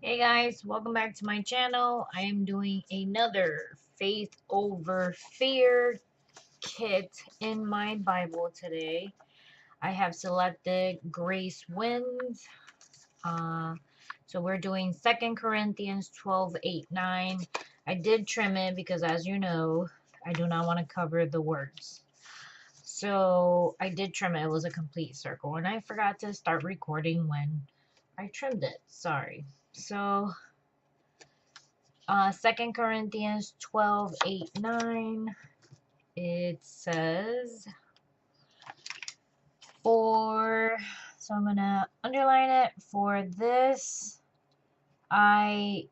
Hey guys, welcome back to my channel. I am doing another Faith Over Fear kit in my Bible today. I have selected Grace Wins. So we're doing 2 Corinthians 12:8-9. I did trim it because, as you know, I do not want to cover the words. So I did trim it. It was a complete circle, and I forgot to start recording when I trimmed it. Sorry. So 2 Corinthians 12:8-9, it says, so I'm going to underline it, for this I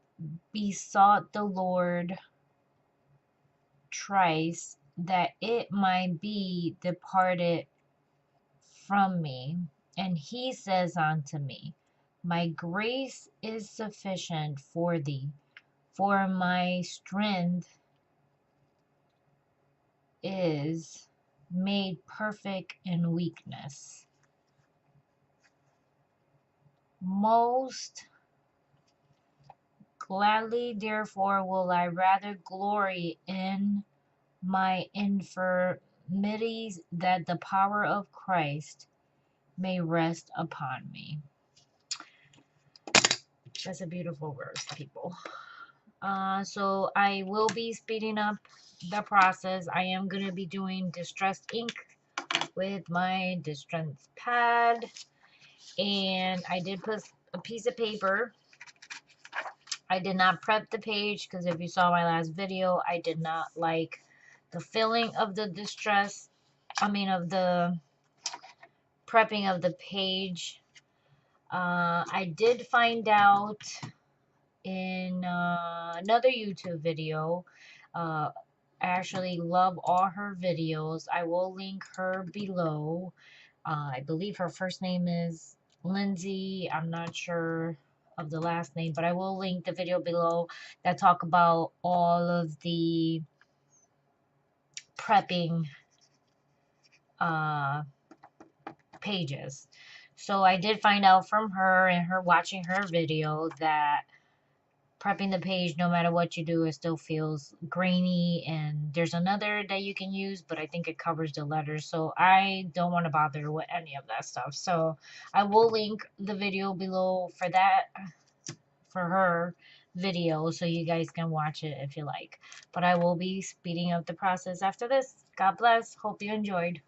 besought the Lord thrice, that it might be departed from me. And he says unto me, my grace is sufficient for thee, for my strength is made perfect in weakness. Most gladly, therefore, will I rather glory in my infirmities, that the power of Christ may rest upon me. That's a beautiful verse, people. So I will be speeding up the process. I am going to be doing distressed ink with my distressed pad. And I did put a piece of paper. I did not prep the page because if you saw my last video, I did not like the feeling of the of the prepping of the page. I did find out in another YouTube video. I actually love all her videos. I will link her below. I believe her first name is Lindsay. I'm not sure of the last name, but I will link the video below that talk about all of the prepping pages. So I did find out from her and her watching her video that prepping the page, no matter what you do, it still feels grainy. And there's another that you can use, but I think it covers the letters, so I don't want to bother with any of that stuff. So I will link the video below for that, for her video, so you guys can watch it if you like. But I will be speeding up the process after this. God bless. Hope you enjoyed.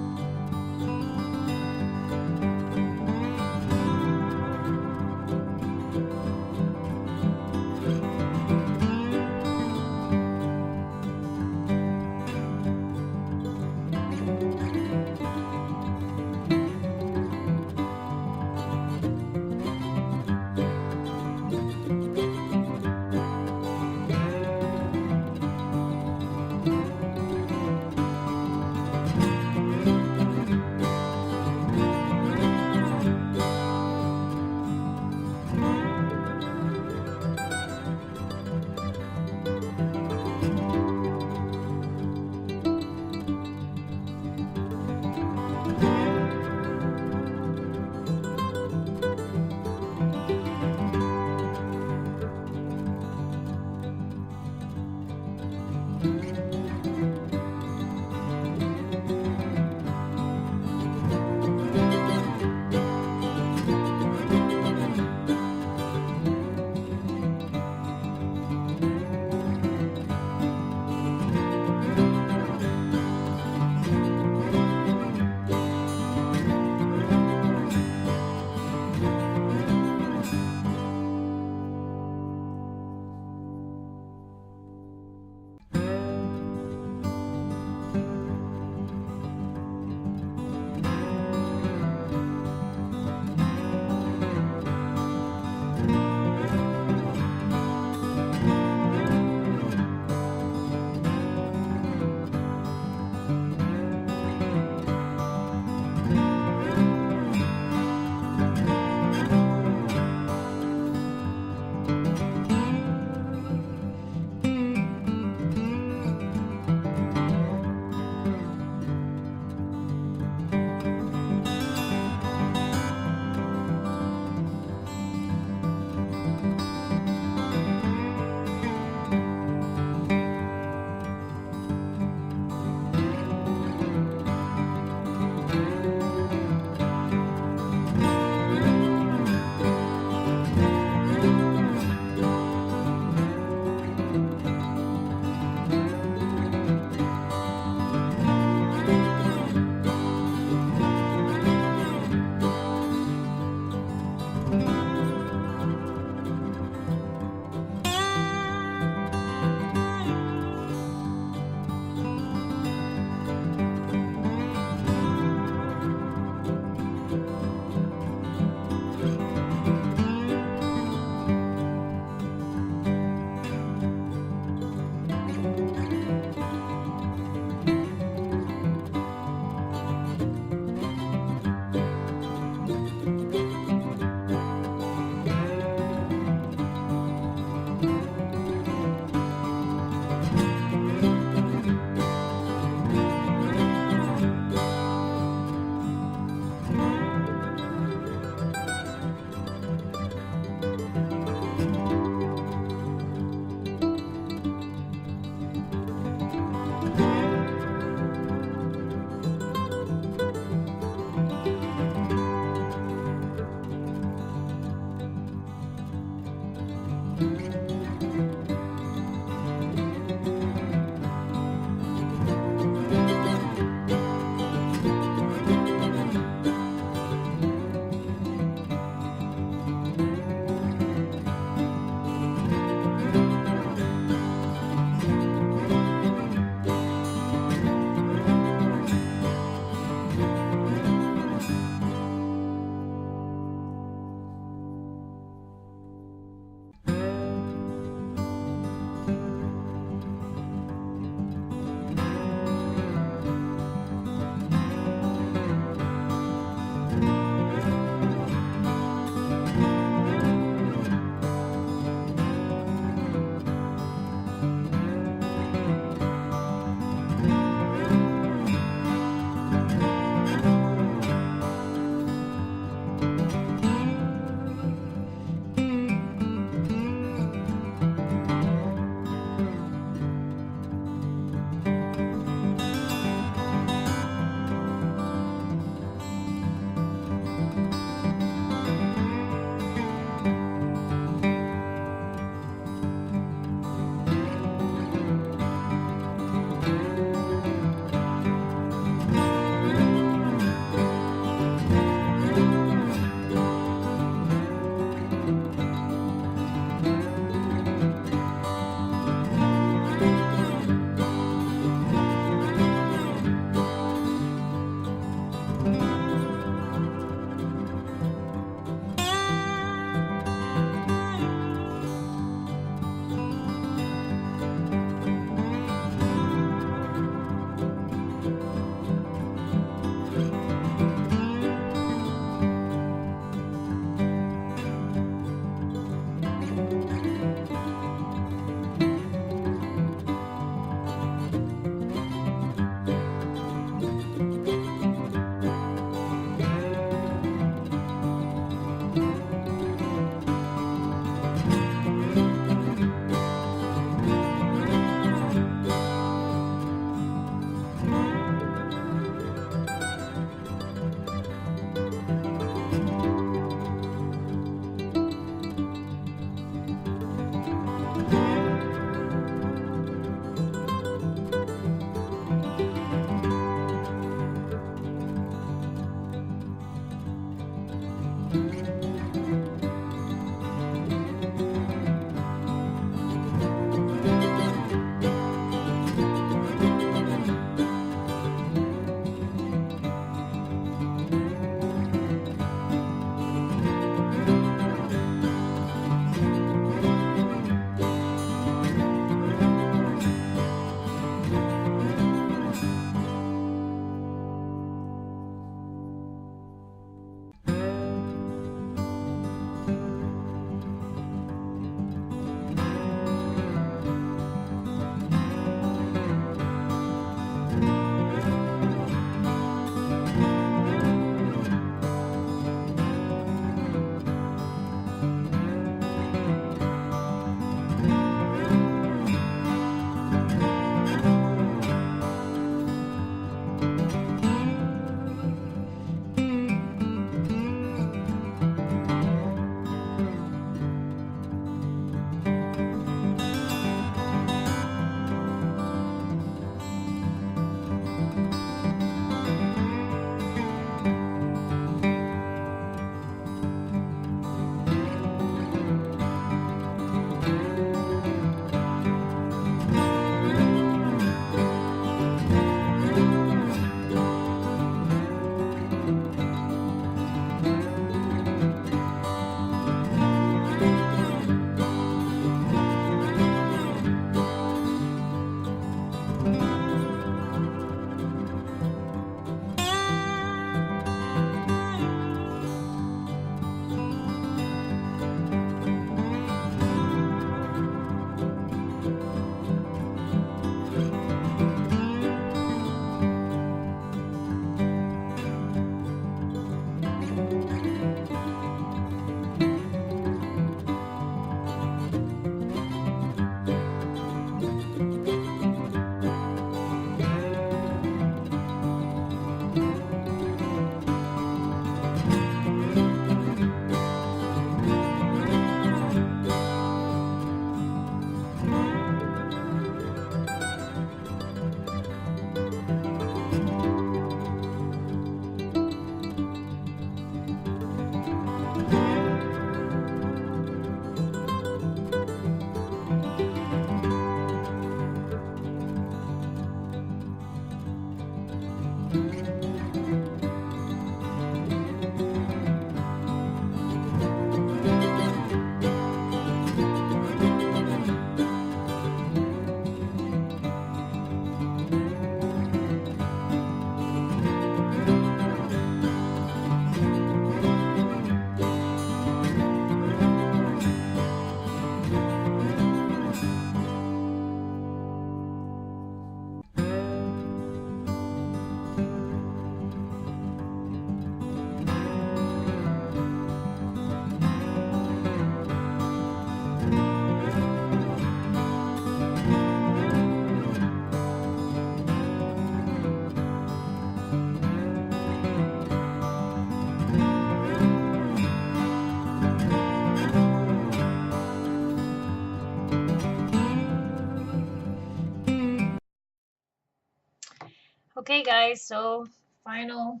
Okay, guys, so final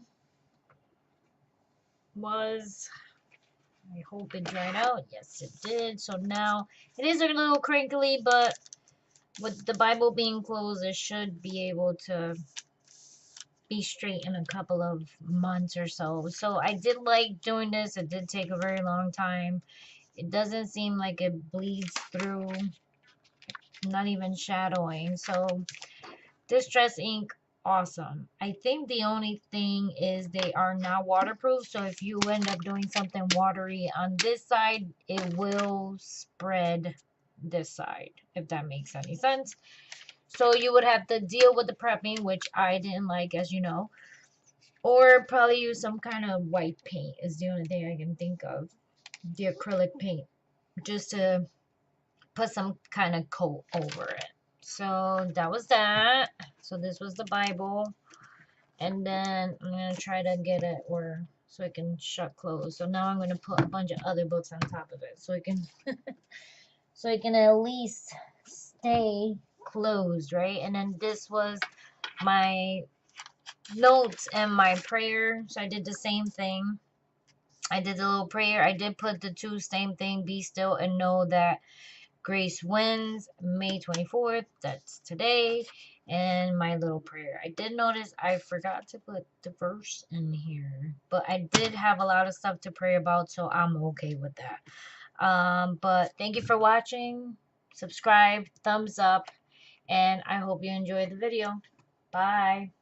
was, I hope it dried out. Yes, it did. So now it is a little crinkly, but with the Bible being closed, it should be able to be straight in a couple of months or so. So I did like doing this. It did take a very long time. It doesn't seem like it bleeds through, not even shadowing. So Distress ink, awesome. I think the only thing is they are not waterproof. So if you end up doing something watery on this side, it will spread this side, if that makes any sense. So you would have to deal with the prepping, which I didn't like, as you know. Or probably use some kind of white paint is the only thing I can think of. The acrylic paint. Just to put some kind of coat over it. So that was that. So this was the Bible. And then I'm going to try to get it where so it can shut closed. So now I'm going to put a bunch of other books on top of it so it can so it can at least stay closed, right? And then this was my notes and my prayer. So I did the same thing. I did the little prayer. I did put the two same thing, be still and know that grace wins, May 24th, that's today, and my little prayer. I did notice I forgot to put the verse in here, but I did have a lot of stuff to pray about, so I'm okay with that. But thank you for watching. Subscribe, thumbs up, and I hope you enjoyed the video. Bye.